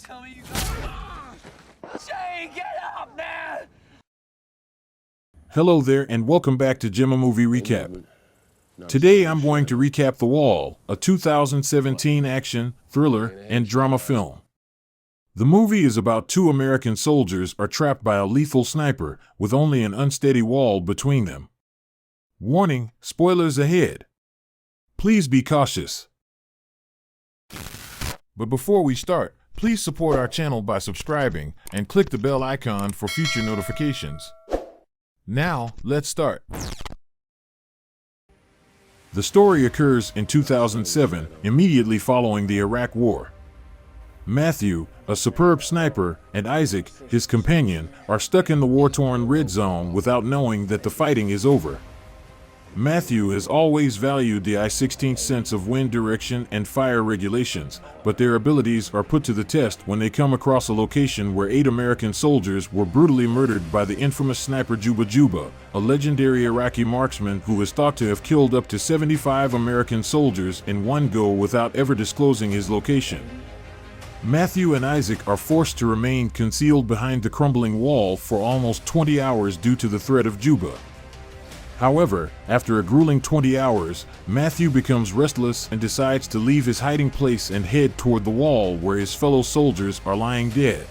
tell me you got... Jay, get up, man! Hello there and welcome back to Gemma Movie Recap. Today I'm going to recap The Wall, a 2017 action, thriller, and drama film. The movie is about two American soldiers are trapped by a lethal sniper with only an unsteady wall between them. Warning, spoilers ahead. Please be cautious. But before we start, please support our channel by subscribing and click the bell icon for future notifications. Now, let's start. The story occurs in 2007, immediately following the Iraq War. Matthew, a superb sniper, and Isaac, his companion, are stuck in the war-torn red zone without knowing that the fighting is over. Matthew has always valued the I-16's sense of wind direction and fire regulations, but their abilities are put to the test when they come across a location where 8 American soldiers were brutally murdered by the infamous sniper Juba, a legendary Iraqi marksman who is thought to have killed up to 75 American soldiers in one go without ever disclosing his location. Matthew and Isaac are forced to remain concealed behind the crumbling wall for almost 20 hours due to the threat of Juba. However, after a grueling 20 hours, Matthew becomes restless and decides to leave his hiding place and head toward the wall where his fellow soldiers are lying dead.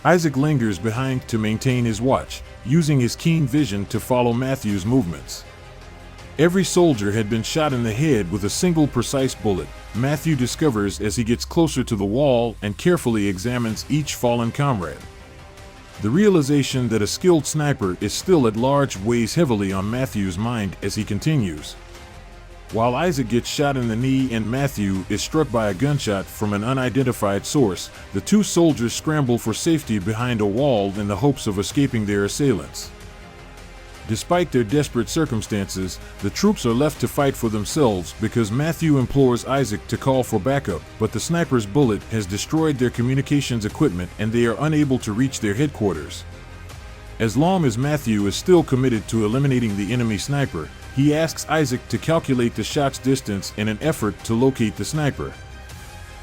Isaac lingers behind to maintain his watch, using his keen vision to follow Matthew's movements. Every soldier had been shot in the head with a single precise bullet, Matthew discovers as he gets closer to the wall and carefully examines each fallen comrade. The realization that a skilled sniper is still at large weighs heavily on Matthew's mind as he continues. While Isaac gets shot in the knee and Matthew is struck by a gunshot from an unidentified source, the two soldiers scramble for safety behind a wall in the hopes of escaping their assailants. Despite their desperate circumstances, the troops are left to fight for themselves because Matthew implores Isaac to call for backup, but the sniper's bullet has destroyed their communications equipment and they are unable to reach their headquarters. As long as Matthew is still committed to eliminating the enemy sniper, he asks Isaac to calculate the shot's distance in an effort to locate the sniper.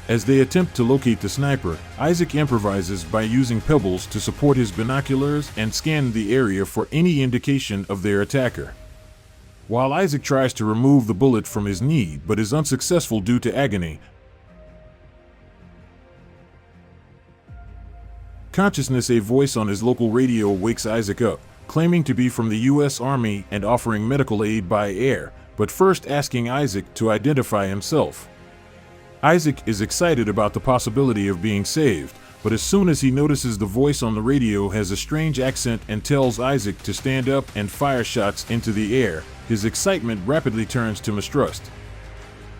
As they attempt to locate the sniper, Isaac improvises by using pebbles to support his binoculars and scan the area for any indication of their attacker. While Isaac tries to remove the bullet from his knee but is unsuccessful due to agony, consciousness, a voice on his local radio wakes Isaac up, claiming to be from the U.S. Army and offering medical aid by air, but first asking Isaac to identify himself. Isaac is excited about the possibility of being saved, but as soon as he notices the voice on the radio has a strange accent and tells Isaac to stand up and fire shots into the air, his excitement rapidly turns to mistrust.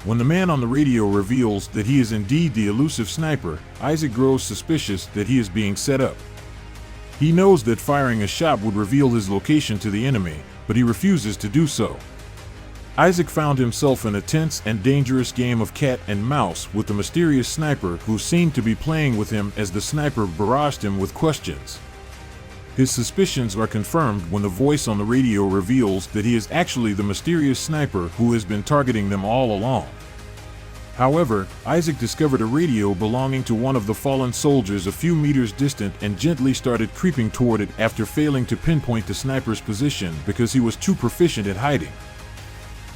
When the man on the radio reveals that he is indeed the elusive sniper, Isaac grows suspicious that he is being set up. He knows that firing a shot would reveal his location to the enemy, but he refuses to do so. Isaac found himself in a tense and dangerous game of cat and mouse with the mysterious sniper who seemed to be playing with him as the sniper barraged him with questions. His suspicions are confirmed when the voice on the radio reveals that he is actually the mysterious sniper who has been targeting them all along. However, Isaac discovered a radio belonging to one of the fallen soldiers a few meters distant and gently started creeping toward it after failing to pinpoint the sniper's position because he was too proficient at hiding.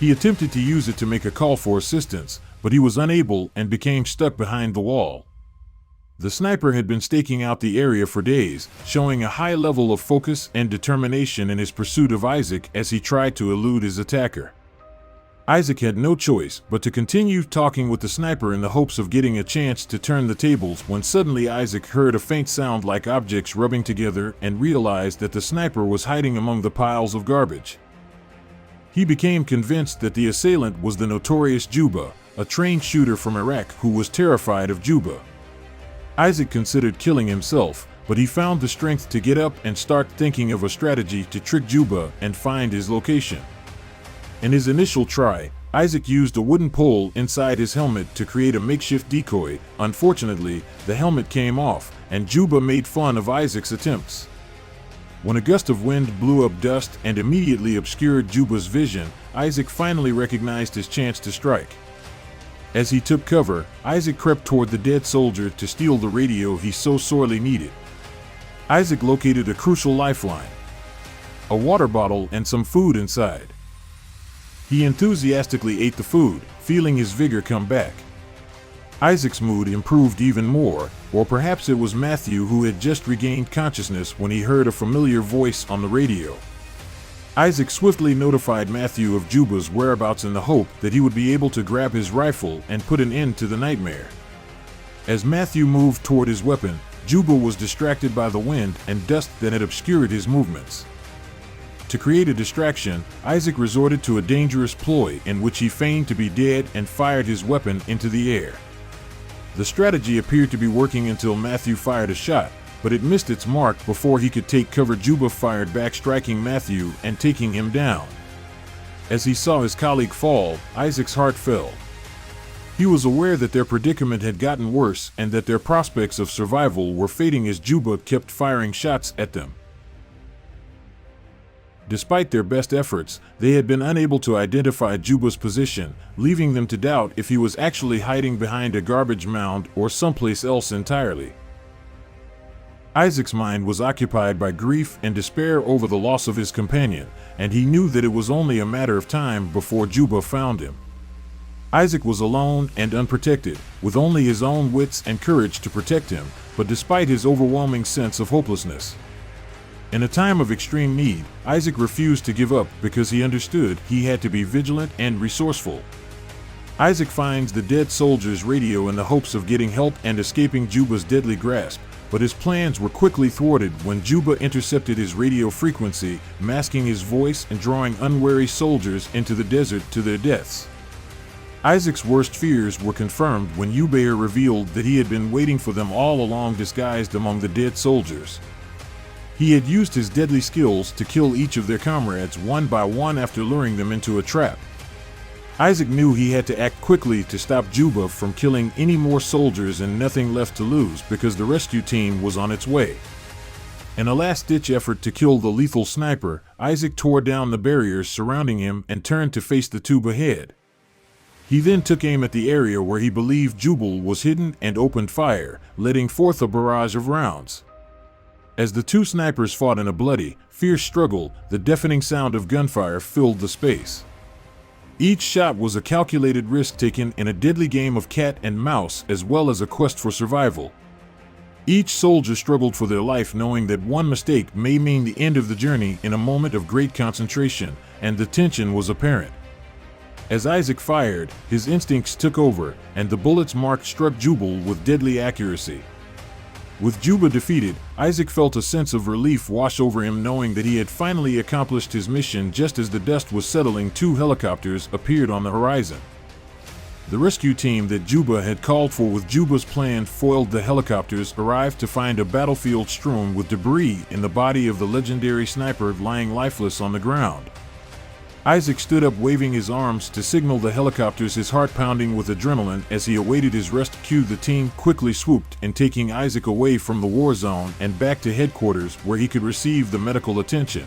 He attempted to use it to make a call for assistance, but he was unable and became stuck behind the wall. The sniper had been staking out the area for days, showing a high level of focus and determination in his pursuit of Isaac as he tried to elude his attacker. Isaac had no choice but to continue talking with the sniper in the hopes of getting a chance to turn the tables when suddenly Isaac heard a faint sound like objects rubbing together and realized that the sniper was hiding among the piles of garbage. He became convinced that the assailant was the notorious Juba, a trained shooter from Iraq who was terrified of Juba. Isaac considered killing himself, but he found the strength to get up and start thinking of a strategy to trick Juba and find his location. In his initial try, Isaac used a wooden pole inside his helmet to create a makeshift decoy. Unfortunately, the helmet came off, and Juba made fun of Isaac's attempts. When a gust of wind blew up dust and immediately obscured Juba's vision, Isaac finally recognized his chance to strike. As he took cover, Isaac crept toward the dead soldier to steal the radio he so sorely needed. Isaac located a crucial lifeline, a water bottle and some food inside. He enthusiastically ate the food, feeling his vigor come back. Isaac's mood improved even more, or perhaps it was Matthew who had just regained consciousness when he heard a familiar voice on the radio. Isaac swiftly notified Matthew of Juba's whereabouts in the hope that he would be able to grab his rifle and put an end to the nightmare. As Matthew moved toward his weapon, Juba was distracted by the wind and dust that had obscured his movements. To create a distraction, Isaac resorted to a dangerous ploy in which he feigned to be dead and fired his weapon into the air. The strategy appeared to be working until Matthew fired a shot, but it missed its mark before he could take cover. Juba fired back, striking Matthew and taking him down. As he saw his colleague fall, Isaac's heart fell. He was aware that their predicament had gotten worse and that their prospects of survival were fading as Juba kept firing shots at them. Despite their best efforts, they had been unable to identify Juba's position, leaving them to doubt if he was actually hiding behind a garbage mound or someplace else entirely. Isaac's mind was occupied by grief and despair over the loss of his companion, and he knew that it was only a matter of time before Juba found him. Isaac was alone and unprotected, with only his own wits and courage to protect him, but despite his overwhelming sense of hopelessness. In a time of extreme need, Isaac refused to give up because he understood he had to be vigilant and resourceful. Isaac finds the dead soldier's radio in the hopes of getting help and escaping Juba's deadly grasp, but his plans were quickly thwarted when Juba intercepted his radio frequency, masking his voice and drawing unwary soldiers into the desert to their deaths. Isaac's worst fears were confirmed when Ubair revealed that he had been waiting for them all along, disguised among the dead soldiers. He had used his deadly skills to kill each of their comrades one by one after luring them into a trap. Isaac knew he had to act quickly to stop Juba from killing any more soldiers and nothing left to lose because the rescue team was on its way. In a last-ditch effort to kill the lethal sniper, Isaac tore down the barriers surrounding him and turned to face the tube ahead. He then took aim at the area where he believed Jubal was hidden and opened fire, letting forth a barrage of rounds. As the two snipers fought in a bloody, fierce struggle, the deafening sound of gunfire filled the space. Each shot was a calculated risk taken in a deadly game of cat and mouse as well as a quest for survival. Each soldier struggled for their life, knowing that one mistake may mean the end of the journey. In a moment of great concentration, and the tension was apparent. As Isaac fired, his instincts took over, and the bullets struck Jubal with deadly accuracy. With Juba defeated, Isaac felt a sense of relief wash over him, knowing that he had finally accomplished his mission. Just as the dust was settling, two helicopters appeared on the horizon. The rescue team that Juba had called for with Juba's plan foiled the helicopters, arrived to find a battlefield strewn with debris in the body of the legendary sniper lying lifeless on the ground. Isaac stood up, waving his arms to signal the helicopters, his heart pounding with adrenaline as he awaited his rescue. The team quickly swooped in, taking Isaac away from the war zone and back to headquarters where he could receive the medical attention.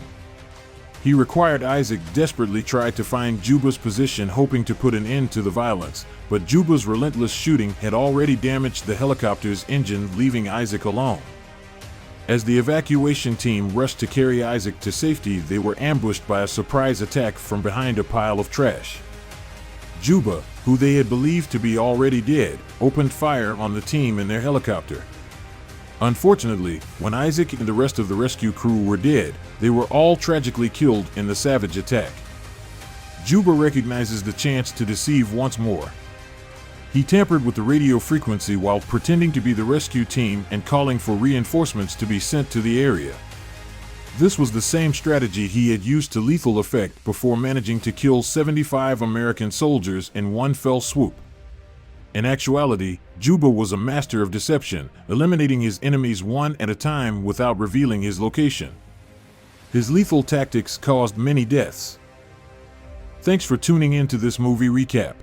He required Isaac desperately tried to find Juba's position, hoping to put an end to the violence, but Juba's relentless shooting had already damaged the helicopter's engine, leaving Isaac alone. As the evacuation team rushed to carry Isaac to safety, they were ambushed by a surprise attack from behind a pile of trash. Juba, who they had believed to be already dead, opened fire on the team in their helicopter. Unfortunately, when Isaac and the rest of the rescue crew were dead, they were all tragically killed in the savage attack. Juba recognizes the chance to deceive once more. He tampered with the radio frequency while pretending to be the rescue team and calling for reinforcements to be sent to the area. This was the same strategy he had used to lethal effect before managing to kill 75 American soldiers in one fell swoop. In actuality, Juba was a master of deception, eliminating his enemies one at a time without revealing his location. His lethal tactics caused many deaths. Thanks for tuning in to this movie recap.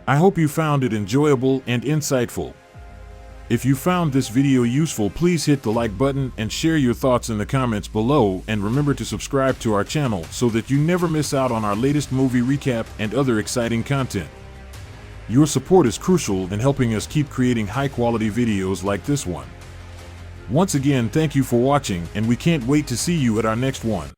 I hope you found it enjoyable and insightful. If you found this video useful, please hit the like button and share your thoughts in the comments below, and remember to subscribe to our channel so that you never miss out on our latest movie recap and other exciting content. Your support is crucial in helping us keep creating high-quality videos like this one. Once again, thank you for watching, and we can't wait to see you at our next one.